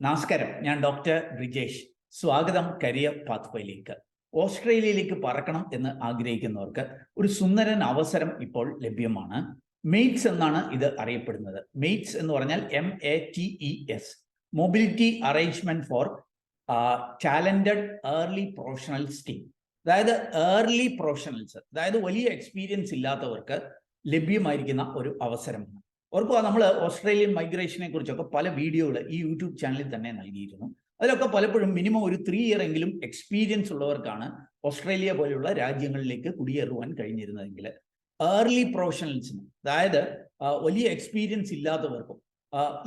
നമസ്കാരം, ഞാൻ ഡോക്ടർ ബ്രിജേഷ്. സ്വാഗതം കരിയർ പാത്വേയിലേക്ക്. ഓസ്ട്രേലിയയിലേക്ക് പറക്കണം എന്ന് ആഗ്രഹിക്കുന്നവർക്ക് ഒരു സുന്ദരൻ അവസരം ഇപ്പോൾ ലഭ്യമാണ്. മെയ്റ്റ്സ് എന്നാണ് ഇത് അറിയപ്പെടുന്നത്. മെയ്റ്റ്സ് എന്ന് പറഞ്ഞാൽ MATES, mobility arrangement four talented early professional scheme. അതായത് ഏർലി പ്രൊഫഷണൽസ്, അതായത് വലിയ എക്സ്പീരിയൻസ് ഇല്ലാത്തവർക്ക് ലഭ്യമായിരിക്കുന്ന ഒരു അവസരമാണ്. ഓർക്കുക, നമ്മൾ ഓസ്ട്രേലിയൻ മൈഗ്രേഷനെ കുറിച്ചൊക്കെ പല വീഡിയോകൾ ഈ യൂട്യൂബ് ചാനലിൽ തന്നെ നൽകിയിരുന്നു. അതിലൊക്കെ പലപ്പോഴും മിനിമം ഒരു 3 ഇയർ എങ്കിലും എക്സ്പീരിയൻസ് ഉള്ളവർക്കാണ് ഓസ്ട്രേലിയ പോലെയുള്ള രാജ്യങ്ങളിലേക്ക് കുടിയേറുവാൻ കഴിഞ്ഞിരുന്നതെങ്കിൽ ഏർലി പ്രൊഫഷണൽസിന്, അതായത് വലിയ എക്സ്പീരിയൻസ് ഇല്ലാത്തവർക്കും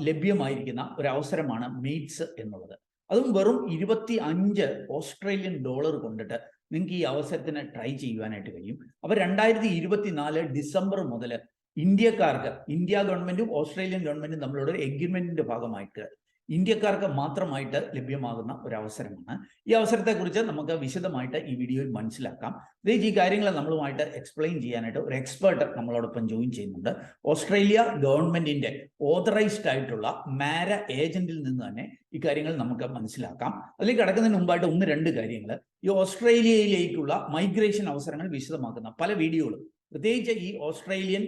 ലഭ്യമായിരിക്കുന്ന ഒരു അവസരമാണ് മെയ്റ്റ്സ് എന്നുള്ളത്. അതും വെറും 25 ഓസ്ട്രേലിയൻ ഡോളർ കൊണ്ടിട്ട് നിങ്ങൾക്ക് ഈ അവസരത്തിന് ട്രൈ ചെയ്യുവാനായിട്ട് കഴിയും. അപ്പോൾ 2024 ഡിസംബർ മുതൽ ഇന്ത്യക്കാർക്ക്, ഇന്ത്യ ഗവൺമെന്റും ഓസ്ട്രേലിയൻ ഗവൺമെന്റും തമ്മിലുള്ള ഒരു എഗ്രിമെന്റിന്റെ ഭാഗമായിട്ട് ഇന്ത്യക്കാർക്ക് മാത്രമായിട്ട് ലഭ്യമാകുന്ന ഒരു അവസരമാണ്. ഈ അവസരത്തെക്കുറിച്ച് നമുക്ക് വിശദമായിട്ട് ഈ വീഡിയോയിൽ മനസ്സിലാക്കാം. ഈ കാര്യങ്ങൾ നമ്മളുമായിട്ട് എക്സ്പ്ലെയിൻ ചെയ്യാനായിട്ട് ഒരു എക്സ്പേർട്ട് നമ്മളോടൊപ്പം ജോയിൻ ചെയ്യുന്നുണ്ട്. ഓസ്ട്രേലിയ ഗവൺമെന്റിന്റെ ഓതറൈസ്ഡ് ആയിട്ടുള്ള മാര ഏജന്റിൽ നിന്ന് തന്നെ ഈ കാര്യങ്ങൾ നമുക്ക് മനസ്സിലാക്കാം. അതിലേക്ക് കടക്കുന്നതിന് മുമ്പായിട്ട് 1-2 കാര്യങ്ങൾ. ഈ ഓസ്ട്രേലിയയിലേക്കുള്ള മൈഗ്രേഷൻ അവസരങ്ങൾ വിശദമാക്കുന്ന പല വീഡിയോകളും, പ്രത്യേകിച്ച് ഈ ഓസ്ട്രേലിയൻ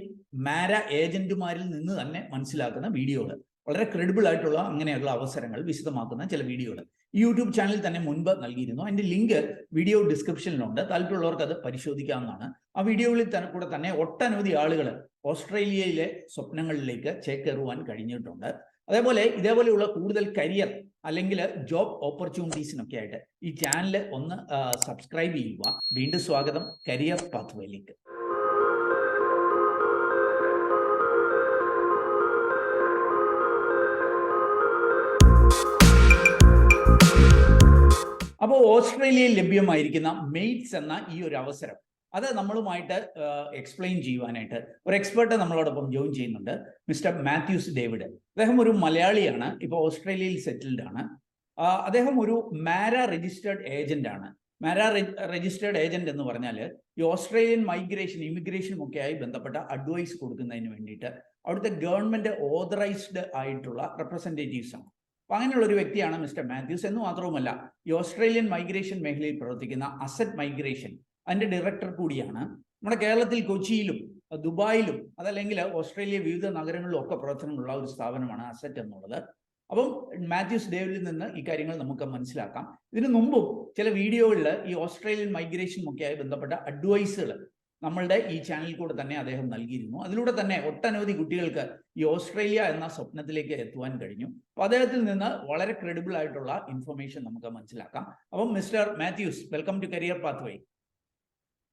മാര ഏജന്റുമാരിൽ നിന്ന് തന്നെ മനസ്സിലാക്കുന്ന വീഡിയോകൾ, വളരെ ക്രെഡിബിൾ ആയിട്ടുള്ള അങ്ങനെയുള്ള അവസരങ്ങൾ വിശദമാക്കുന്ന ചില വീഡിയോകൾ ഈ യൂട്യൂബ് ചാനലിൽ തന്നെ മുൻപ് നൽകിയിരുന്നു. അതിന്റെ ലിങ്ക് വീഡിയോ ഡിസ്ക്രിപ്ഷനിലുണ്ട്. താല്പര്യമുള്ളവർക്ക് അത് പരിശോധിക്കാവുന്നതാണ്. ആ വീഡിയോകളിൽ തന്നെ കൂടെ തന്നെ ഒട്ടനവധി ആളുകൾ ഓസ്ട്രേലിയയിലെ സ്വപ്നങ്ങളിലേക്ക് ചേക്കേറുവാൻ കഴിഞ്ഞിട്ടുണ്ട്. അതേപോലെ ഇതേപോലെയുള്ള കൂടുതൽ കരിയർ അല്ലെങ്കിൽ ജോബ് ഓപ്പർച്യൂണിറ്റീസിനൊക്കെ ആയിട്ട് ഈ ചാനൽ ഒന്ന് സബ്സ്ക്രൈബ് ചെയ്യുക. വീണ്ടും സ്വാഗതം കരിയർ പാത്വേയിലേക്ക്. അപ്പോൾ ഓസ്ട്രേലിയയിൽ ലഭ്യമായിരിക്കുന്ന മെയ്റ്റ്സ് എന്ന ഈ ഒരു അവസരം, അത് നമ്മളുമായിട്ട് എക്സ്പ്ലെയിൻ ചെയ്യുവാനായിട്ട് ഒരു എക്സ്പേർട്ട് നമ്മളോടൊപ്പം ജോയിൻ ചെയ്യുന്നുണ്ട്, മിസ്റ്റർ മാത്യൂസ് ഡേവിഡ്. അദ്ദേഹം ഒരു മലയാളിയാണ്, ഇപ്പോൾ ഓസ്ട്രേലിയയിൽ സെറ്റിൽഡ് ആണ്. അദ്ദേഹം ഒരു മാര രജിസ്റ്റേർഡ് ഏജന്റ് ആണ്. മാര രജിസ്റ്റേർഡ് ഏജന്റ് എന്ന് പറഞ്ഞാൽ ഈ ഓസ്ട്രേലിയൻ മൈഗ്രേഷൻ, ഇമിഗ്രേഷനും ഒക്കെ ആയി ബന്ധപ്പെട്ട അഡ്വൈസ് കൊടുക്കുന്നതിന് വേണ്ടിയിട്ട് അവിടുത്തെ ഗവൺമെന്റ് ഓതറൈസ്ഡ് ആയിട്ടുള്ള റെപ്രസെൻറ്റേറ്റീവ്സ് ആണ്. അപ്പൊ അങ്ങനെയുള്ള ഒരു വ്യക്തിയാണ് മിസ്റ്റർ മാത്യൂസ്. എന്ന് മാത്രവുമല്ല, ഈ ഓസ്ട്രേലിയൻ മൈഗ്രേഷൻ മേഖലയിൽ പ്രവർത്തിക്കുന്ന അസറ്റ് മൈഗ്രേഷൻ അതിന്റെ ഡയറക്ടർ കൂടിയാണ്. നമ്മുടെ കേരളത്തിൽ കൊച്ചിയിലും ദുബായിലും അതല്ലെങ്കിൽ ഓസ്ട്രേലിയ വിവിധ നഗരങ്ങളിലും ഒക്കെ പ്രവർത്തനമുള്ള ഒരു സ്ഥാപനമാണ് അസറ്റ് എന്നുള്ളത്. അപ്പം മാത്യൂസ് ഡേവിഡിൽ നിന്ന് ഈ കാര്യങ്ങൾ നമുക്ക് മനസ്സിലാക്കാം. ഇതിനു മുമ്പും ചില വീഡിയോകളിൽ ഈ ഓസ്ട്രേലിയൻ മൈഗ്രേഷനും ഒക്കെയായി ബന്ധപ്പെട്ട അഡ്വൈസുകൾ നമ്മളുടെ ഈ ചാനലിൽ കൂടെ തന്നെ അദ്ദേഹം നൽകിയിരുന്നു. അതിലൂടെ തന്നെ ഒട്ടനവധി കുട്ടികൾക്ക് ഈ ഓസ്ട്രേലിയ എന്ന സ്വപ്നത്തിലേക്ക് എത്തുവാൻ കഴിഞ്ഞു. അപ്പൊ അദ്ദേഹത്തിൽ നിന്ന് വളരെ ക്രെഡിബിൾ ആയിട്ടുള്ള ഇൻഫർമേഷൻ നമുക്ക് മനസ്സിലാക്കാം. അപ്പം mister Mathews, welcome to career pathway.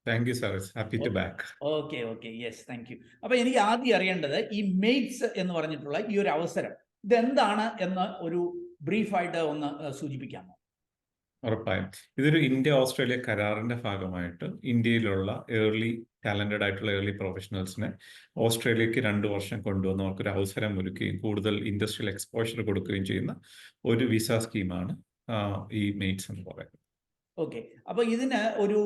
Thank you sir, happy to back. Okay, yes, thank you. അപ്പൊ എനിക്ക് ആദ്യം അറിയേണ്ടത് ഈ മെയ്റ്റ്സ് എന്ന് പറഞ്ഞിട്ടുള്ള ഈ ഒരു അവസരം ഇതെന്താണ് എന്ന് ഒരു ബ്രീഫായിട്ട് ഒന്ന് സൂചിപ്പിക്കാമോ? ഉറപ്പായും ഇതൊരു ഇന്ത്യ ഓസ്ട്രേലിയ കരാറിന്റെ ഭാഗമായിട്ട് ഇന്ത്യയിലുള്ള ടാലന്റഡ് ആയിട്ടുള്ള ഏർലി പ്രൊഫഷണൽസിനെ ഓസ്ട്രേലിയക്ക് 2 വർഷം കൊണ്ടുവന്ന് അവർക്കൊരു അവസരം ഒരുക്കുകയും കൂടുതൽ ഇൻഡസ്ട്രിയൽ എക്സ്പോഷർ കൊടുക്കുകയും ചെയ്യുന്ന ഒരു വിസ സ്കീമാണ് ഈ മെയ്റ്റ്സ് എന്ന് പറയുന്നത്. ഓക്കെ, അപ്പൊ ഇതിന് ഒരു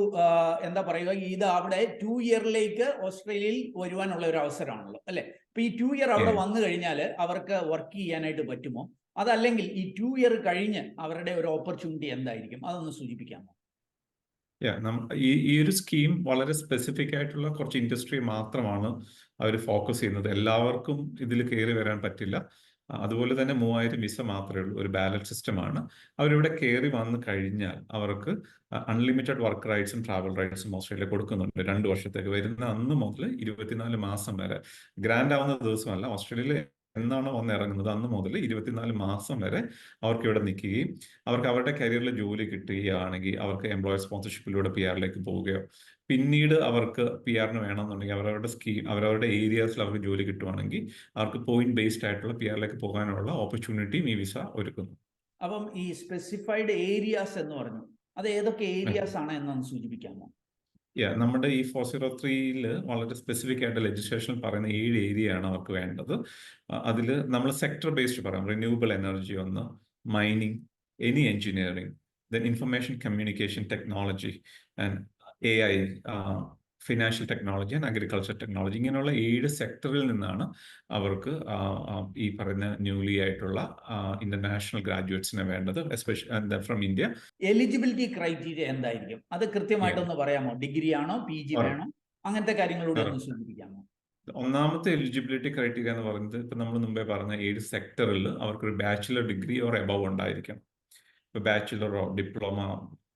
എന്താ പറയുക, ഇത് അവിടെ 2 ഇയറിലേക്ക് ഓസ്ട്രേലിയയിൽ വരുവാനുള്ള ഒരു അവസരമാണല്ലോ അല്ലെ? അപ്പൊ ഈ 2 ഇയർ അവിടെ വന്നു കഴിഞ്ഞാൽ അവർക്ക് വർക്ക് ചെയ്യാനായിട്ട് പറ്റുമോ? അതല്ലെങ്കിൽ ഈ 2 ഇയർ കഴിഞ്ഞ് അവരുടെ ഒരു ഓപ്പർച്യൂണിറ്റി എന്തായിരിക്കും, അതൊന്ന് സൂചിപ്പിക്കാമോ? ഈ ഒരു സ്കീം വളരെ സ്പെസിഫിക് ആയിട്ടുള്ള കുറച്ച് ഇൻഡസ്ട്രി മാത്രമാണ് അവർ ഫോക്കസ് ചെയ്യുന്നത്. എല്ലാവർക്കും ഇതിൽ കയറി വരാൻ പറ്റില്ല. അതുപോലെ തന്നെ 3000 വിസ മാത്രമേ ഉള്ളൂ. ഒരു ബാലറ്റ് സിസ്റ്റമാണ്. അവരിവിടെ കയറി വന്നു കഴിഞ്ഞാൽ അവർക്ക് അൺലിമിറ്റഡ് വർക്ക് റൈറ്റ്സും ട്രാവൽ റൈറ്റ്സും ഓസ്ട്രേലിയ കൊടുക്കുന്നുണ്ട് 2 വർഷത്തേക്ക്. വരുന്ന അന്ന് മുതൽ 24 മാസം വരെ, ഗ്രാൻഡ് ആവുന്ന ദിവസമല്ല, ഓസ്ട്രേലിയയിൽ എന്നാണ് വന്നിറങ്ങുന്നത് അന്ന് മുതൽ 24 മാസം വരെ അവർക്ക് ഇവിടെ നിൽക്കുകയും അവർക്ക് അവരുടെ കരിയറിൽ ജോലി കിട്ടുകയാണെങ്കിൽ അവർക്ക് എംപ്ലോയർ സ്പോൺസർഷിപ്പിലൂടെ PR-ലേക്ക് പോവുകയോ, പിന്നീട് അവർക്ക് PR-ന് വേണമെന്നുണ്ടെങ്കിൽ അവരവരുടെ സ്കീം, അവരവരുടെ ഏരിയാസിൽ അവർക്ക് ജോലി കിട്ടുവാണെങ്കിൽ അവർക്ക് പോയിന്റ് ബേസ്ഡ് ആയിട്ടുള്ള PR-ലേക്ക് പോകാനുള്ള ഓപ്പർച്യൂണിറ്റിയും ഈ വിസ ഒരുക്കുന്നു. അപ്പം ഈ സ്പെസിഫൈഡ് ഏരിയാസ് എന്ന് പറഞ്ഞു, അത് ഏതൊക്കെ ഏരിയാസ് ആണ് എന്നൊന്ന് സൂചിപ്പിക്കാമോ? നമ്മുടെ ഈ 403-ൽ വളരെ സ്പെസിഫിക് ആയിട്ട് ലെജിസ്ലേഷനിൽ പറയുന്ന 7 ഏരിയയാണ് അവർക്ക് വേണ്ടത്. അതിൽ നമ്മൾ സെക്ടർ ബേസ്ഡ് പറയാം. റിന്യൂവബിൾ എനർജി ഒന്ന്, mining, any engineering, then information communication technology and AI, financial technology and agriculture technology, ഇങ്ങനെയുള്ള 7 സെക്ടറിൽ നിന്നാണ് അവർക്ക് ഈ പറയുന്ന ന്യൂലി ആയിട്ടുള്ള ഇന്റർനാഷണൽ ഗ്രാജുവേറ്റ്സിനെ വേണ്ടത്, especially from India. Eligibility criteria എന്തായിരിക്കും? അത് കൃത്യമായിട്ടൊന്ന് പറയാമോ? ഡിഗ്രി ആണോ, PG വേണോ, അങ്ങനത്തെ കാര്യങ്ങളൂടെ ഒന്ന് സൂചിപ്പിക്കാമോ? ഒന്നാമത്തെ എലിജിബിലിറ്റി ക്രൈറ്റീരിയ എന്ന് പറയുന്നത് ഇപ്പൊ നമ്മൾ മുമ്പേ പറഞ്ഞ 7 സെക്ടറിൽ അവർക്കൊരു ബാച്ചിലർ ഡിഗ്രി ഓർ എബവ് ഉണ്ടായിരിക്കണം. ഇപ്പൊ ബാച്ചിലറോ diploma,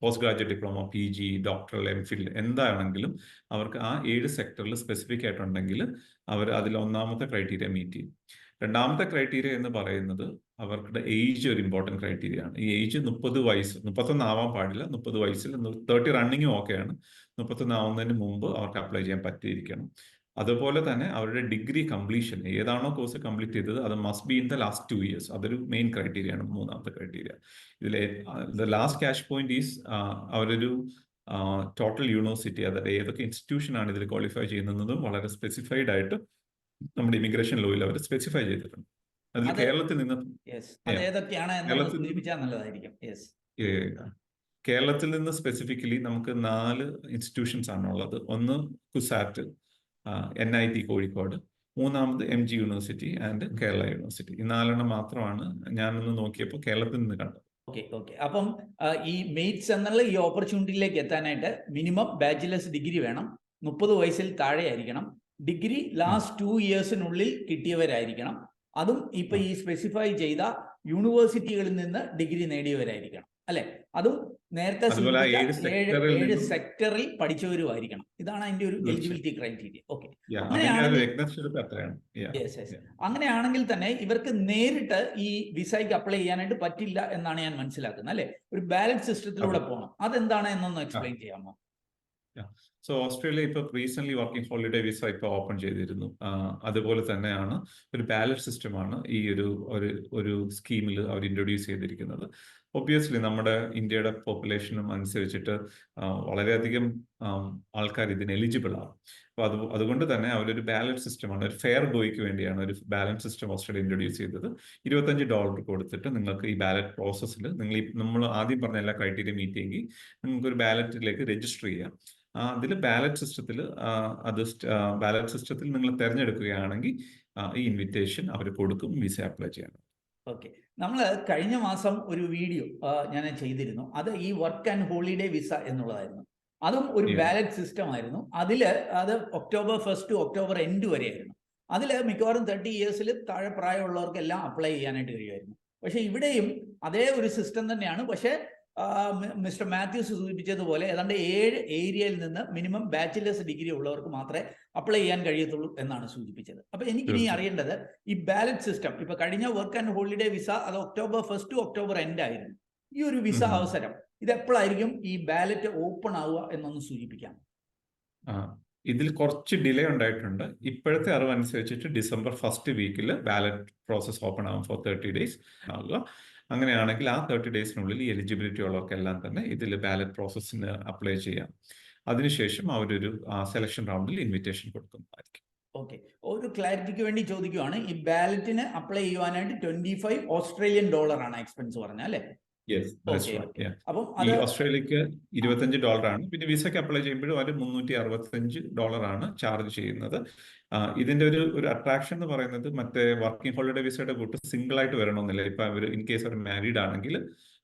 post graduate diploma, PG, doctoral, MPhil എന്താണെങ്കിലും അവർക്ക് ആ 7 സെക്ടറിൽ സ്പെസിഫിക് ആയിട്ടുണ്ടെങ്കിൽ അവർ അതിൽ ഒന്നാമത്തെ ക്രൈറ്റീരിയ മീറ്റ് ചെയ്യും. രണ്ടാമത്തെ ക്രൈറ്റീരിയ എന്ന് പറയുന്നത് അവരുടെ ഏജ് ഒരു ഇമ്പോർട്ടൻറ്റ് ക്രൈറ്റീരിയ ആണ്. ഈ ഏജ് 30 വയസ്സ്, 31 ആവാൻ പാടില്ല. 30 വയസ്സിൽ 30 റണ്ണിങ്ങും ഓക്കെയാണ്. 31 ആവുന്നതിന് മുമ്പ് അവർക്ക് അപ്ലൈ ചെയ്യാൻ പറ്റിയിരിക്കണം. അതുപോലെ തന്നെ അവരുടെ ഡിഗ്രി കംപ്ലീഷൻ, ഏതാണോ കോഴ്സ് കംപ്ലീറ്റ് ചെയ്തത് അത് must be in the last 2 years. അതൊരു മെയിൻ ക്രൈറ്റീരിയ ആണ്, മൂന്നാമത്തെ ക്രൈറ്റീരിയ. ഇതിൽ the last cash point is അവരൊരു ടോട്ടൽ യൂണിവേഴ്സിറ്റി, അതായത് ഏതൊക്കെ ഇൻസ്റ്റിറ്റ്യൂഷൻ ആണ് ഇതിൽ ക്വാളിഫൈ ചെയ്യുന്നതും വളരെ സ്പെസിഫൈഡ് ആയിട്ട് നമ്മുടെ ഇമിഗ്രേഷൻ ലോയിൽ അവർ സ്പെസിഫൈ ചെയ്തിട്ടുണ്ട്. അതിൽ കേരളത്തിൽ നിന്ന് കേരളത്തിൽ നിന്ന് സ്പെസിഫിക്കലി നമുക്ക് 4 ഇൻസ്റ്റിറ്റ്യൂഷൻസ് ആണുള്ളത്. ഒന്ന് കുസാറ്റ്, NIT കോഴിക്കോട്, മൂന്നാമത് MG university and Kerala university. ഈ 4 മാത്രമാണ് ഞാനൊന്ന് നോക്കിയപ്പോൾ കേരളത്തിൽ നിന്ന് കണ്ടത്. ഓക്കെ. അപ്പം ഈ മെയ്റ്റ്സ് എന്നുള്ള ഈ ഓപ്പർച്യൂണിറ്റിയിലേക്ക് എത്താനായിട്ട് മിനിമം ബാച്ചിലേഴ്സ് ഡിഗ്രി വേണം, 30 വയസ്സിൽ താഴെ ആയിരിക്കണം, ഡിഗ്രി ലാസ്റ്റ് 2 yearsനുള്ളിൽ കിട്ടിയവരായിരിക്കണം, അതും ഇപ്പൊ ഈ സ്പെസിഫൈ ചെയ്ത യൂണിവേഴ്സിറ്റികളിൽ നിന്ന് ഡിഗ്രി നേടിയവരായിരിക്കണം, അല്ലെ? അതും നേരത്തെ 7 സെക്ടറിൽ പഠിച്ചവരുമായിരിക്കണം. ഇതാണ് അതിന്റെ ഒരു എലിജിബിലിറ്റി ക്രൈറ്റീരിയ. ഓക്കെ, അങ്ങനെയാണെങ്കിൽ തന്നെ ഇവർക്ക് നേരിട്ട് ഈ വിസയ്ക്ക് അപ്ലൈ ചെയ്യാനായിട്ട് പറ്റില്ല എന്നാണ് ഞാൻ മനസ്സിലാക്കുന്നത്, അല്ലെ? ഒരു ബാലറ്റ് സിസ്റ്റത്തിലൂടെ പോകണം. അതെന്താണ് എന്നൊന്ന് എക്സ്പ്ലെയിൻ ചെയ്യാമോ? സോ ഓസ്ട്രേലിയ ഇപ്പോൾ റീസെന്റ് വർക്കിംഗ് ഹോളിഡേ വിസ ഇപ്പോൾ ഓപ്പൺ ചെയ്തിരുന്നു. അതുപോലെ തന്നെയാണ് ഒരു ബാലറ്റ് സിസ്റ്റമാണ് ഈ ഒരു സ്കീമിൽ അവർ ഇൻട്രൊഡ്യൂസ് ചെയ്തിരിക്കുന്നത്. ഒബ്വിയസ്ലി നമ്മുടെ ഇന്ത്യയുടെ പോപ്പുലേഷനും അനുസരിച്ചിട്ട് വളരെയധികം ആൾക്കാർ ഇതിന് എലിജിബിൾ ആണ്. അപ്പോൾ അതുകൊണ്ട് തന്നെ അവരൊരു ബാലറ്റ് സിസ്റ്റമാണ്, ഒരു ഫെയർ ഗോയ്ക്ക് വേണ്ടിയാണ് ഒരു ബാലറ്റ് സിസ്റ്റം ഓസ്ട്രേലിയ ഇൻട്രൊഡ്യൂസ് ചെയ്തത്. $25 കൊടുത്തിട്ട് നിങ്ങൾക്ക് ഈ ബാലറ്റ് പ്രോസസ്സിൽ നമ്മൾ ആദ്യം പറഞ്ഞ എല്ലാ ക്രൈറ്റീരിയ മീറ്റ് ചെയ്യെങ്കിൽ നിങ്ങൾക്ക് ഒരു ബാലറ്റിലേക്ക് രജിസ്റ്റർ ചെയ്യാം. അതിൽ ബാലറ്റ് സിസ്റ്റത്തിൽ നിങ്ങൾ തിരഞ്ഞെടുക്കുകയാണെങ്കിൽ ഈ ഇൻവിറ്റേഷൻ അവർ കൊടുക്കും വിസ അപ്ലൈ ചെയ്യാൻ. ഓക്കെ, നമ്മൾ കഴിഞ്ഞ മാസം ഒരു വീഡിയോ ഞാൻ ചെയ്തിരുന്നു. അത് ഈ വർക്ക് ആൻഡ് ഹോളിഡേ വിസ എന്നുള്ളതായിരുന്നു. അതും ഒരു ബാലറ്റ് സിസ്റ്റം ആയിരുന്നു. അത് October 1 to October end വരെയായിരുന്നു. അതിൽ മിക്കവാറും 30 yearsൽ താഴെ പ്രായമുള്ളവർക്കെല്ലാം അപ്ലൈ ചെയ്യാനായിട്ട് കഴിയുമായിരുന്നു. പക്ഷെ ഇവിടെയും അതേ ഒരു സിസ്റ്റം തന്നെയാണ്. പക്ഷേ മിസ്റ്റർ മാത്യൂസ് സൂചിപ്പിച്ചതുപോലെ ഏതാണ്ട് 7 ഏരിയയിൽ നിന്ന് മിനിമം ബാച്ചിലേഴ്സ് ഡിഗ്രി ഉള്ളവർക്ക് മാത്രമേ അപ്ലൈ ചെയ്യാൻ കഴിയത്തുള്ളൂ എന്നാണ് സൂചിപ്പിച്ചത്. അപ്പൊ എനിക്കിനി അറിയേണ്ടത് ഈ ബാലറ്റ് സിസ്റ്റം, ഇപ്പൊ കഴിഞ്ഞ വർക്ക് ആൻഡ് ഹോളിഡേ വിസ അത് October 1 to October end ആയിരുന്നു. ഈ ഒരു വിസ അവസരം ഇത് എപ്പോഴായിരിക്കും ഈ ബാലറ്റ് ഓപ്പൺ ആവുക എന്നൊന്ന് സൂചിപ്പിക്കാം. ഇതിൽ കുറച്ച് ഡിലേ ഉണ്ടായിട്ടുണ്ട്. ഇപ്പോഴത്തെ അറിവ് അനുസരിച്ചിട്ട് December 1st വീക്കിൽ ബാലറ്റ് പ്രോസസ് ഓപ്പൺ ആവും ഫോർ 30 days ആവുക. അങ്ങനെയാണെങ്കിൽ ആ 30 daysനുള്ളിൽ ഈ എലിജിബിലിറ്റി ഉള്ളവർക്കെല്ലാം തന്നെ ഇതിൽ ബാലറ്റ് പ്രോസസ്സിന് അപ്ലൈ ചെയ്യാം. അതിനുശേഷം അവരൊരു സെലക്ഷൻ റൗണ്ടിൽ ഇൻവിറ്റേഷൻ കൊടുക്കുന്നതായിരിക്കും. ഓക്കെ, ഒരു ക്ലാരിറ്റിക്ക് വേണ്ടി ചോദിക്കുകയാണ്, ഈ ബാലറ്റിന് അപ്ലൈ ചെയ്യുവാനായിട്ട് $25 ആണ് എക്സ്പെൻസ് പറഞ്ഞ, അല്ലേ? ഈ ഓസ്ട്രേലിയക്ക് $25 ആണ്. പിന്നെ വിസയ്ക്ക് അപ്ലൈ ചെയ്യുമ്പോഴും അവർ $365 ആണ് ചാർജ് ചെയ്യുന്നത്. ഇതിന്റെ ഒരു അട്രാക്ഷൻ എന്ന് പറയുന്നത് മറ്റേ വർക്കിംഗ് ഹോളിഡേ വിസയുടെ കൂട്ട് സിംഗിൾ ആയിട്ട് വരണമെന്നില്ല. ഇപ്പൊ അവർ ഇൻ കേസ് അവർ മാരീഡ് ആണെങ്കിൽ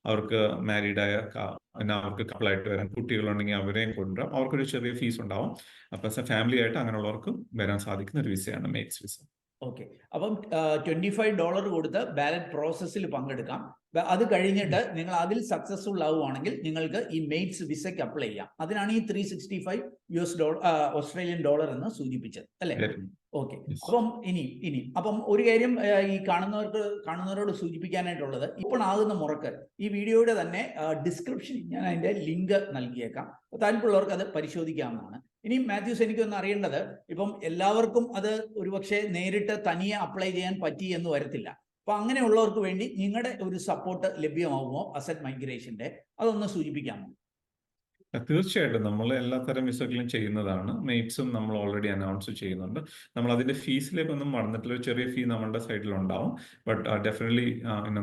അവർക്ക് മാരീഡായ അവർക്ക് കപ്പിളായിട്ട് വരാൻ, കുട്ടികളുണ്ടെങ്കിൽ അവരെയും കൊണ്ടുവരാം. അവർക്കൊരു ചെറിയ ഫീസ് ഉണ്ടാവും. അപ്പൊ ഫാമിലി ആയിട്ട് അങ്ങനെയുള്ളവർക്കും വരാൻ സാധിക്കുന്ന ഒരു വിസയാണ് മെയ്റ്റ്സ് വിസ. ഓക്കെ, അപ്പം $25 കൊടുത്ത് ബാലറ്റ് പ്രോസസ്സിൽ പങ്കെടുക്കാം. അത് കഴിഞ്ഞിട്ട് നിങ്ങൾ അതിൽ സക്സസ്ഫുൾ ആവുകയാണെങ്കിൽ നിങ്ങൾക്ക് ഈ മെയ്റ്റ്സ് വിസയ്ക്ക് അപ്ലൈ ചെയ്യാം. അതിനാണ് ഈ $365 ഓസ്ട്രേലിയൻ ഡോളർ എന്ന് സൂചിപ്പിച്ചത്, അല്ലേ? ഓക്കെ, അപ്പം അപ്പം ഒരു കാര്യം ഈ കാണുന്നവരോട് സൂചിപ്പിക്കാനായിട്ടുള്ളത്, ഇപ്പോൾ ആകുന്ന മുറക്ക് ഈ വീഡിയോയുടെ തന്നെ ഡിസ്ക്രിപ്ഷനിൽ ഞാൻ അതിന്റെ ലിങ്ക് നൽകിയേക്കാം. താല്പര്യമുള്ളവർക്ക് അത് പരിശോധിക്കാവുന്നതാണ്. ഇനി മാത്യൂസ്, എനിക്കൊന്ന് അറിയേണ്ടത്, ഇപ്പം എല്ലാവർക്കും അത് ഒരുപക്ഷെ നേരിട്ട് തനിയെ അപ്ലൈ ചെയ്യാൻ പറ്റി എന്ന് വരത്തില്ല. അപ്പൊ അങ്ങനെയുള്ളവർക്ക് വേണ്ടി നിങ്ങളുടെ ഒരു സപ്പോർട്ട് ലഭ്യമാവുമോ അസറ്റ് മൈഗ്രേഷന്റെ? അതൊന്ന് സൂചിപ്പിക്കാമോ? തീർച്ചയായിട്ടും നമ്മൾ എല്ലാ തരം വിസകളും ചെയ്യുന്നതാണ്. മെയ്റ്റ്സും നമ്മൾ ഓൾറെഡി അനൗൺസ് ചെയ്യുന്നുണ്ട്. നമ്മൾ അതിന്റെ ഫീസിലേക്കൊന്നും മറന്നിട്ടില്ല. ഒരു ചെറിയ ഫീ നമ്മുടെ സൈഡിൽ ഉണ്ടാവും. ബട്ട് ഡെഫിനറ്റ്ലി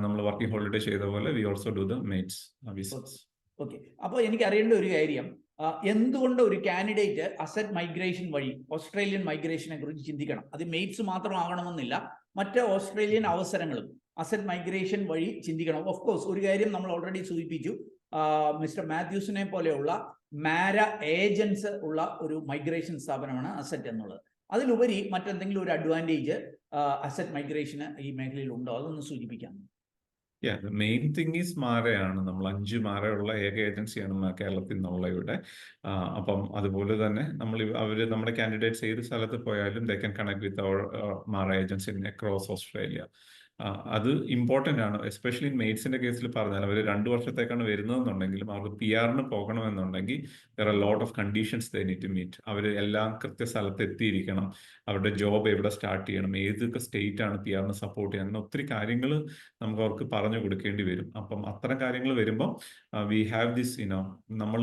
നമ്മൾ വർക്കിംഗ് ഹോളിഡേ ചെയ്ത പോലെ we also do the mates visas. Okay, അപ്പോൾ എനിക്ക് അറിയേണ്ട ഒരു കാര്യം, എന്തുകൊണ്ട് ഒരു കാൻഡിഡേറ്റ് അസറ്റ് മൈഗ്രേഷൻ വഴി ഓസ്ട്രേലിയൻ മൈഗ്രേഷനെ കുറിച്ച് ചിന്തിക്കണം? അത് മെയ്റ്റ്സ് മാത്രമാകണമെന്നില്ല, മറ്റ് ഓസ്ട്രേലിയൻ അവസരങ്ങളും അസറ്റ് മൈഗ്രേഷൻ വഴി ചിന്തിക്കണം. ഓഫ് കോഴ്സ് ഒരു കാര്യം നമ്മൾ ഓൾറെഡി സൂചിപ്പിച്ചു, മിസ്റ്റർ മാത്യൂസിനെ പോലെയുള്ള മാര ഏജൻസ് ഉള്ള ഒരു മൈഗ്രേഷൻ സ്ഥാപനമാണ് അസറ്റ് എന്നുള്ളത്. അതിലുപരി മറ്റെന്തെങ്കിലും ഒരു അഡ്വാൻറ്റേജ് അസറ്റ് മൈഗ്രേഷന് ഈ മേഖലയിൽ ഉണ്ടോ? അതൊന്ന് സൂചിപ്പിക്കാം. മെയിൻ തിങ് ഈസ് മാരയാണ്. നമ്മൾ 5 മാരയുള്ള ഏക ഏജൻസിയാണ് കേരളത്തിൽ നിന്നുള്ള ഇവിടെ. അപ്പം അതുപോലെ തന്നെ അവര് നമ്മുടെ കാൻഡിഡേറ്റ്സ് ഏത് സ്ഥലത്ത് പോയാലും ദേ ക്യാൻ കണക്ട് വിത്ത് അവർ മാര ഏജൻസി അക്രോസ് ഓസ്ട്രേലിയ. അത് ഇമ്പോർട്ടൻ്റ് ആണ്. എസ്പെഷ്യലി മെയ്റ്റ്സിന്റെ കേസിൽ പറഞ്ഞാൽ അവർ 2 വർഷത്തേക്കാണ് വരുന്നതെന്നുണ്ടെങ്കിലും അവർക്ക് PR പോകണമെന്നുണ്ടെങ്കിൽ there are lot of conditions they need to meet. അവർ എല്ലാം കൃത്യ സ്ഥലത്ത് എത്തിയിരിക്കണം, അവരുടെ ജോബ് എവിടെ സ്റ്റാർട്ട് ചെയ്യണം, ഏതൊക്കെ സ്റ്റേറ്റ് ആണ് PR സപ്പോർട്ട് ചെയ്യാൻ, അങ്ങനെ ഒത്തിരി കാര്യങ്ങൾ നമുക്ക് അവർക്ക് പറഞ്ഞു കൊടുക്കേണ്ടി വരും. അപ്പം അത്തരം കാര്യങ്ങൾ വരുമ്പോൾ വി ഹാവ് ദിസ് നമ്മൾ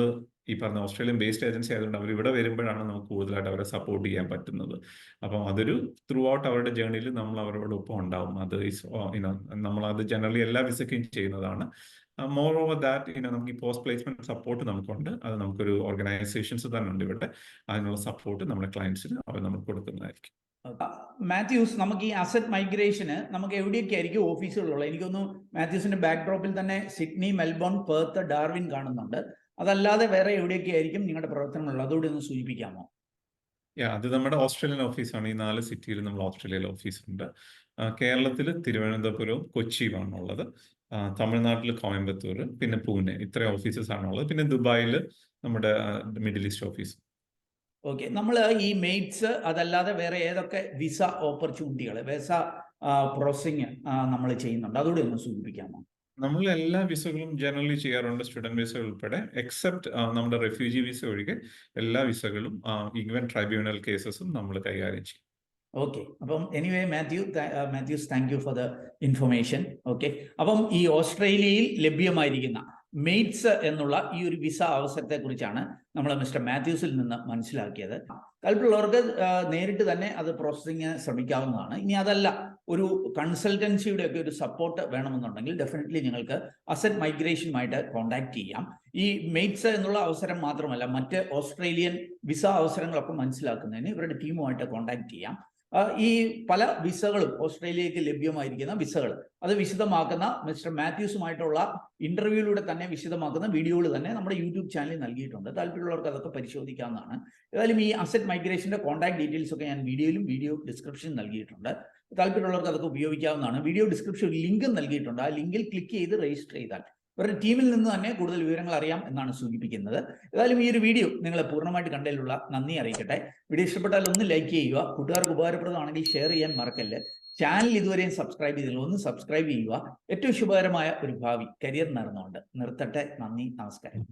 ഈ പറഞ്ഞ ഓസ്ട്രേലിയൻ ബേസ്ഡ് ഏജൻസി ആയതുകൊണ്ട് അവർ ഇവിടെ വരുമ്പോഴാണ് നമുക്ക് കൂടുതലായിട്ട് അവരെ സപ്പോർട്ട് ചെയ്യാൻ പറ്റുന്നത്. അപ്പം അതൊരു ത്രൂ ഔട്ട് അവരുടെ ജേർണിയിൽ നമ്മൾ അവരോടൊപ്പം ഉണ്ടാവും. അത് നമ്മളത് ജനറലി എല്ലാ വിസയ്ക്കും ചെയ്യുന്നതാണ്. മോർ ഓവർ ദാറ്റ് നമുക്ക് ഈ പോസ്റ്റ് പ്ലേസ്മെന്റ് സപ്പോർട്ട് നമുക്കുണ്ട്. അത് നമുക്കൊരു ഓർഗനൈസേഷൻസ് തന്നെ ഉണ്ട് ഇവിടെ. അതിനുള്ള സപ്പോർട്ട് നമ്മുടെ ക്ലയൻസിന് അവർ നമുക്ക് കൊടുക്കുന്നതായിരിക്കും. മാത്യൂസ്, നമുക്ക് ഈ അസറ്റ് മൈഗ്രേഷന് നമുക്ക് എവിടെയൊക്കെ ആയിരിക്കും ഓഫീസുകളുള്ളത്? എനിക്കൊന്ന് മാത്യൂസിന്റെ ബാക്ക്ഡ്രോപ്പിൽ തന്നെ സിഡ്നി, മെൽബൺ, പെർത്ത്, ഡാർവിൻ കാണുന്നുണ്ട്. അതല്ലാതെ വേറെ എവിടെയൊക്കെ ആയിരിക്കും നിങ്ങളുടെ പ്രവർത്തനങ്ങളുള്ളത്? അതോടെ ഒന്ന് സൂചിപ്പിക്കാമോ? അത് നമ്മുടെ ഓസ്ട്രേലിയൻ ഓഫീസാണ്. ഈ 4 സിറ്റിയിൽ നമ്മൾ ഓസ്ട്രേലിയയിൽ ഓഫീസുണ്ട്. കേരളത്തിൽ തിരുവനന്തപുരവും കൊച്ചിയുമാണ് ഉള്ളത്. തമിഴ്നാട്ടിൽ കോയമ്പത്തൂർ, പിന്നെ പൂനെ, ഇത്രയും ഓഫീസസ് ആണുള്ളത്. പിന്നെ ദുബായിൽ നമ്മുടെ മിഡിൽ ഈസ്റ്റ് ഓഫീസ്. ഓക്കെ, നമ്മൾ ഈ മെയ്റ്റ്സ് അതല്ലാതെ വേറെ ഏതൊക്കെ വിസ ഓപ്പർച്യൂണിറ്റികൾ, വിസ പ്രോസസിങ് നമ്മൾ ചെയ്യുന്നുണ്ട്? അതോടെ ഒന്ന് സൂചിപ്പിക്കാമോ? നമ്മൾ എല്ലാ വിസകളും ജനറലി ചെയ്യാറുണ്ട്, സ്റ്റുഡന്റ് വിസ ഉൾപ്പെടെ, എക്സെപ്റ്റ് നമ്മുടെ റെഫ്യൂജി വിസ ഒഴികെ എല്ലാ വിസകളും ഈവൻ ട്രൈബ്യൂണൽ കേസസും നമ്മൾ കൈകാര്യം ചെയ്യും. ഓക്കെ, അപ്പം anyway Mathews, thank you for the information. Okay, അപ്പം ഈ ഓസ്ട്രേലിയയിൽ ലഭ്യമായിരിക്കുന്ന മെയ്റ്റ്സ് എന്നുള്ള ഈ ഒരു വിസ അവസരത്തെ കുറിച്ചാണ് നമ്മൾ മിസ്റ്റർ മാത്യൂസിൽ നിന്ന് മനസ്സിലാക്കിയത്. താല്പര്യമുള്ളവർക്ക് നേരിട്ട് തന്നെ അത് പ്രോസസ്സിങ് ശ്രമിക്കാവുന്നതാണ്. ഇനി അതല്ല, ഒരു കൺസൾട്ടൻസിയുടെ ഒക്കെ ഒരു സപ്പോർട്ട് വേണമെന്നുണ്ടെങ്കിൽ ഡെഫിനറ്റ്ലി നിങ്ങൾക്ക് അസറ്റ് മൈഗ്രേഷനുമായിട്ട് കോൺടാക്ട് ചെയ്യാം. ഈ മെയ്റ്റ്സ് എന്നുള്ള അവസരം മാത്രമല്ല, മറ്റ് ഓസ്ട്രേലിയൻ വിസ അവസരങ്ങളൊക്കെ മനസ്സിലാക്കുന്നതിന് ഇവരുടെ ടീമുമായിട്ട് കോൺടാക്ട് ചെയ്യാം. ഈ പല വിസകളും ഓസ്ട്രേലിയക്ക് ലഭ്യമായിരിക്കുന്ന വിസകൾ അത് വിശദമാക്കുന്ന മിസ്റ്റർ മാത്യൂസുമായിട്ടുള്ള ഇന്റർവ്യൂയിലൂടെ തന്നെ വിശദമാക്കുന്ന വീഡിയോകൾ തന്നെ നമ്മുടെ യൂട്യൂബ് ചാനലിൽ നൽകിയിട്ടുണ്ട്. താല്പര്യമുള്ളവർക്ക് അതൊക്കെ പരിശോധിക്കാവുന്നതാണ്. ഏതായാലും ഈ അസറ്റ് മൈഗ്രേഷന്റെ കോൺടാക്ട് ഡീറ്റെയിൽസ് ഒക്കെ ഞാൻ വീഡിയോ ഡിസ്ക്രിപ്ഷനിൽ നൽകിയിട്ടുണ്ട്. താല്പര്യമുള്ളവർക്ക് അതൊക്കെ ഉപയോഗിക്കാവുന്നതാണ്. വീഡിയോ ഡിസ്ക്രിപ്ഷനിൽ ലിങ്കും നൽകിയിട്ടുണ്ട്. ആ ലിങ്കിൽ ക്ലിക്ക് ചെയ്ത് രജിസ്റ്റർ ചെയ്താൽ ഇവരുടെ ടീമിൽ നിന്ന് തന്നെ കൂടുതൽ വിവരങ്ങൾ അറിയാം എന്നാണ് സൂചിപ്പിക്കുന്നത്. ഏതായാലും ഈ ഒരു വീഡിയോ നിങ്ങളെ പൂർണ്ണമായിട്ട് കണ്ടതിലുള്ള നന്ദി അറിയിക്കട്ടെ. വീഡിയോ ഇഷ്ടപ്പെട്ടാൽ ഒന്ന് ലൈക്ക് ചെയ്യുക, കൂട്ടുകാർക്ക് ഉപകാരപ്രദമാണെങ്കിൽ ഷെയർ ചെയ്യാൻ മറക്കല്ല്. ചാനൽ ഇതുവരെയും സബ്സ്ക്രൈബ് ചെയ്തില്ല, ഒന്ന് സബ്സ്ക്രൈബ് ചെയ്യുക. ഏറ്റവും ശുഭകരമായ ഒരു ഭാവി കരിയർ നേർന്നുകൊണ്ട് നിർത്തട്ടെ. നന്ദി, നമസ്കാരം.